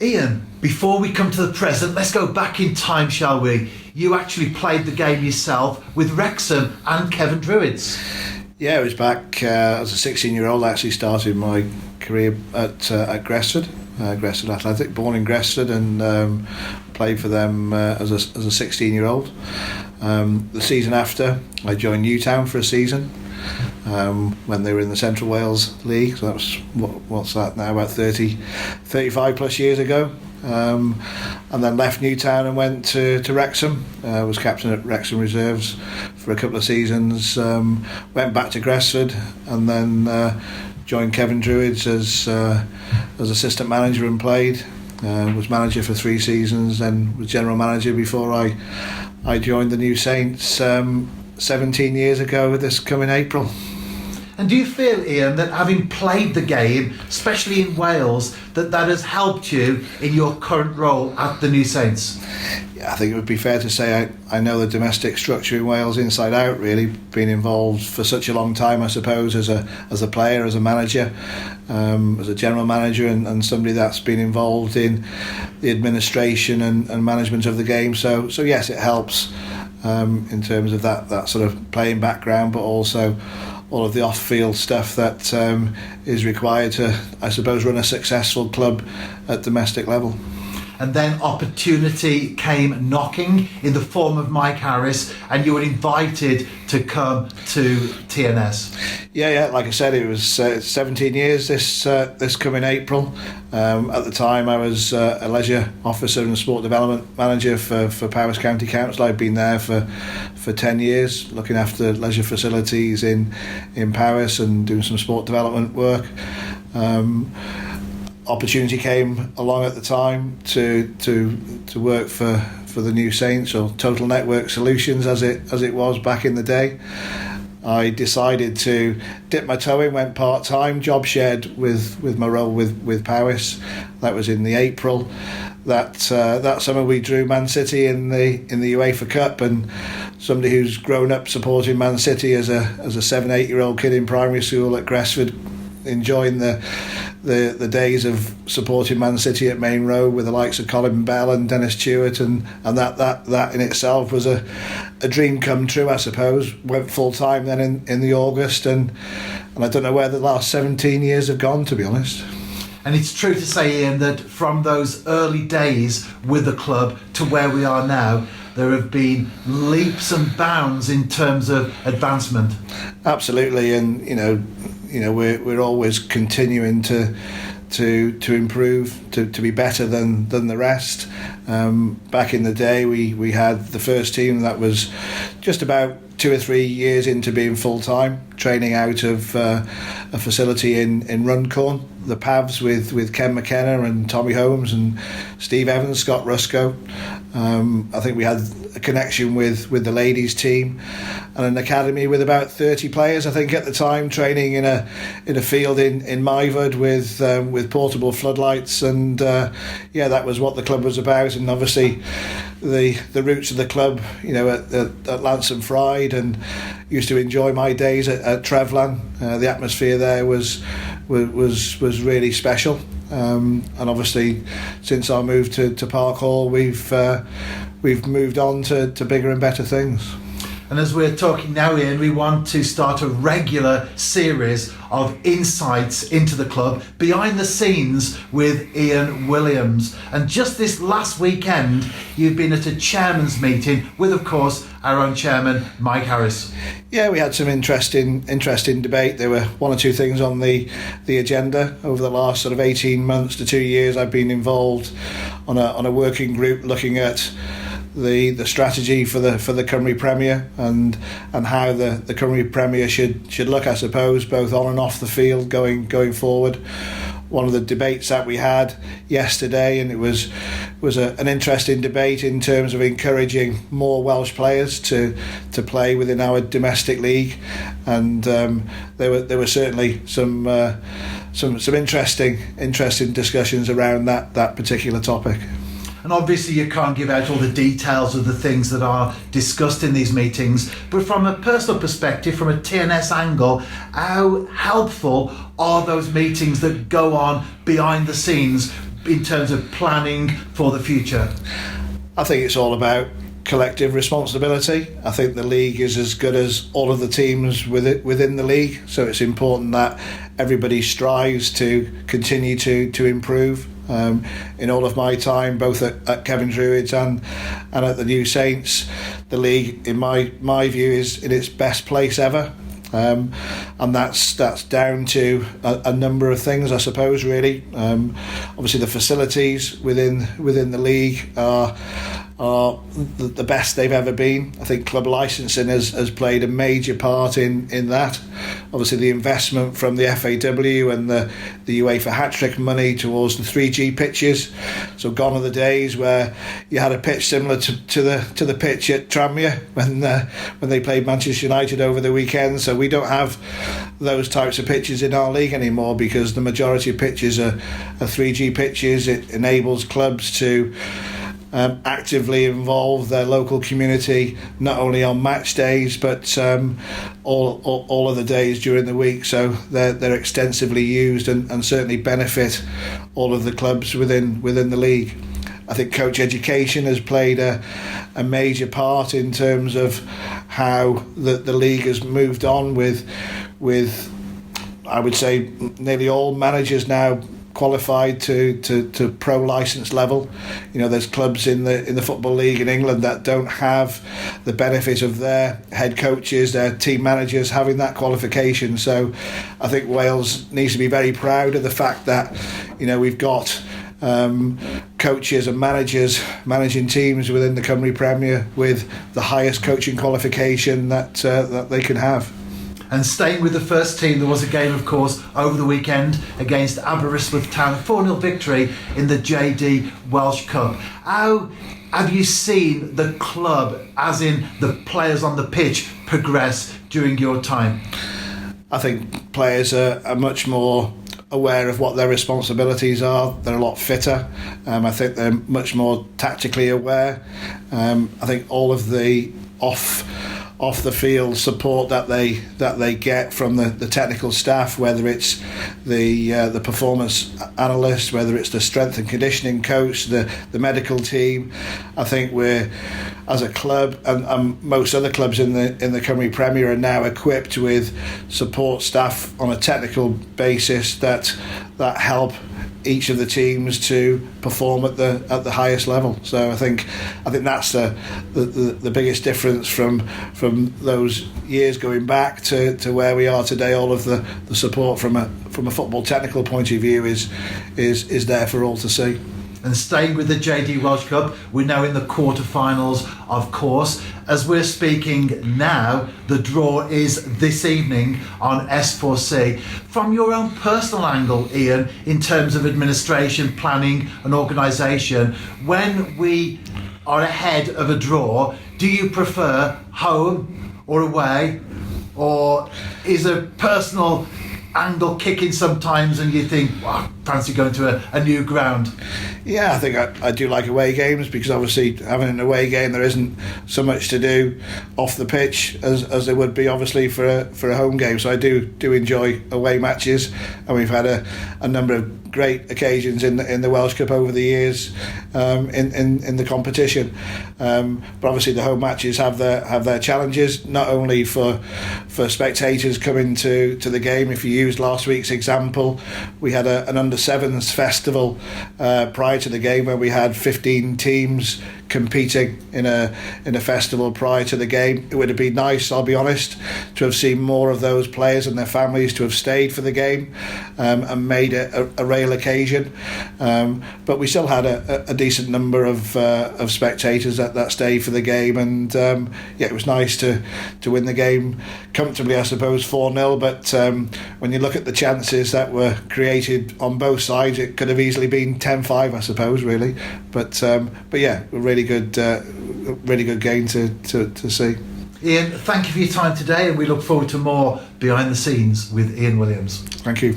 Ian, before we come to the present, let's go back in time, shall we? You actually played the game yourself with Wrexham and Kevin Druids. Yeah, it was back as a 16-year-old. I actually started my career at Gresford, Gresford Athletic, born in Gresford, and played for them as a 16-year-old. The season after, I joined Newtown for a season when they were in the Central Wales League. So that was, what's that now, about 35 plus years ago. And then left Newtown and went to Wrexham. Was captain at Wrexham Reserves for a couple of seasons. Went back to Gresford and then joined Kevin Druids as assistant manager and played. Was manager for 3 seasons, then was general manager before I joined the New Saints 17 years ago this coming April. And do you feel, Ian, that having played the game, especially in Wales, that has helped you in your current role at the New Saints? Yeah, I think it would be fair to say I know the domestic structure in Wales inside out, really, being involved for such a long time, I suppose, as a player, as a manager, as a general manager, and somebody that's been involved in the administration and management of the game. So yes, it helps in terms of that sort of playing background, but also all of the off-field stuff that is required to, I suppose, run a successful club at domestic level. And then opportunity came knocking in the form of Mike Harris, and you were invited to come to TNS. Yeah, like I said, it was 17 years this coming April. At the time, I was a leisure officer and sport development manager for Powys County Council. I'd been there for 10 years, looking after leisure facilities in Powys and doing some sport development work. Opportunity came along at the time to work for the New Saints, or Total Network Solutions as it was back in the day. I decided to dip my toe in, went part-time, job shared with my role with Powys. That was in the April. That summer we drew Man City in the UEFA Cup, and somebody who's grown up supporting Man City as a 7-8-year-old kid in primary school at Gresford, enjoying the days of supporting Man City at Main Road with the likes of Colin Bell and Dennis Stewart, and that in itself was a dream come true, I suppose. Went full time then in the August, and I don't know where the last 17 years have gone, to be honest. And it's true to say, Ian, that from those early days with the club to where we are now, there have been leaps and bounds in terms of advancement. Absolutely, and we're always continuing to improve, to be better than the rest. Back in the day, we had the first team that was just about 2 or 3 years into being full time, training out of a facility in Runcorn. The Pavs with Ken McKenna and Tommy Holmes and Steve Evans, Scott Rusco. I think we had a connection with the ladies team, and an academy with about 30 players, I think, at the time, training in a field in Myford with portable floodlights, and that was what the club was about. And obviously the roots of the club, at Lance and Fried, and used to enjoy my days at Trevlan. The atmosphere there was really special. And obviously, since our move to Park Hall, we've moved on to bigger and better things. And as we're talking now, Ian, we want to start a regular series of insights into the club, behind the scenes with Ian Williams. And just this last weekend, you've been at a chairman's meeting with, of course, our own chairman, Mike Harris. Yeah, we had some interesting debate. There were 1 or 2 things on the agenda over the last sort of 18 months to 2 years. I've been involved on a working group looking at the strategy for the Cymru Premier and how the Cymru Premier should look, I suppose, both on and off the field going forward. One of the debates that we had yesterday, and it was an interesting debate in terms of encouraging more Welsh players to play within our domestic league, and there were certainly some interesting discussions around that particular topic. And obviously you can't give out all the details of the things that are discussed in these meetings, but from a personal perspective, from a TNS angle, how helpful are those meetings that go on behind the scenes, in terms of planning for the future? I think it's all about collective responsibility. I think the league is as good as all of the teams within the league, so it's important that everybody strives to continue to improve. In all of my time, both at Kevin Druids and at the New Saints, the league, in my view, is in its best place ever. And that's down to a number of things, I suppose, really. Obviously the facilities within the league are the best they've ever been. I think club licensing has played a major part in that. Obviously the investment from the FAW and the UEFA hat-trick money towards the 3G pitches. So gone are the days where you had a pitch similar to the pitch at Tranmere when they played Manchester United over the weekend. So we don't have those types of pitches in our league anymore, because the majority of pitches are 3G pitches. It enables clubs to actively involve their local community, not only on match days but all of the days during the week. So they're extensively used and certainly benefit all of the clubs within the league. I think coach education has played a major part in terms of how the league has moved on with I would say nearly all managers now qualified to pro license level. You know, there's clubs in the Football League in England that don't have the benefit of their head coaches, their team managers having that qualification. So I think Wales needs to be very proud of the fact that, you know, we've got coaches and managers managing teams within the Cymru Premier with the highest coaching qualification that they can have. And staying with the first team, there was a game, of course, over the weekend against Aberystwyth Town, a 4-0 victory in the JD Welsh Cup. How have you seen the club, as in the players on the pitch, progress during your time? I think players are much more aware of what their responsibilities are. They're a lot fitter. I think they're much more tactically aware. I think all of the off the field support that they get from the technical staff, whether it's the performance analyst, whether it's the strength and conditioning coach, the medical team. I think we're, as a club, and most other clubs in the Cymru Premier, are now equipped with support staff on a technical basis that help each of the teams to perform at the highest level. So I think that's the biggest difference from those years going back to where we are today. All of the support from a football technical point of view is there for all to see. And staying with the JD Welsh Cup, we're now in the quarter-finals, of course. As we're speaking now, the draw is this evening on S4C. From your own personal angle, Ian, in terms of administration, planning and organisation, when we are ahead of a draw, do you prefer home or away? Or is a personal angle kicking sometimes and you think, wow, fancy going to a new ground? Yeah, I think I do like away games, because obviously having an away game, there isn't so much to do off the pitch as there would be obviously for a home game. So I do enjoy away matches, and we've had a number of great occasions in the Welsh Cup over the years in the competition. But obviously the home matches have their challenges, not only for spectators coming to the game. If you used last week's example, we had an under-7s festival prior to the game where we had 15 teams competing in a festival prior to the game. It would have been nice, I'll be honest, to have seen more of those players and their families to have stayed for the game and made it a real occasion. But we still had a decent number of spectators that stayed for the game, and it was nice to win the game comfortably, I suppose, 4-0. But when you look at the chances that were created on both sides, it could have easily been 10-5, I suppose, really. But yeah, a really good game to see. Ian, thank you for your time today, and we look forward to more behind the scenes with Ian Williams. Thank you.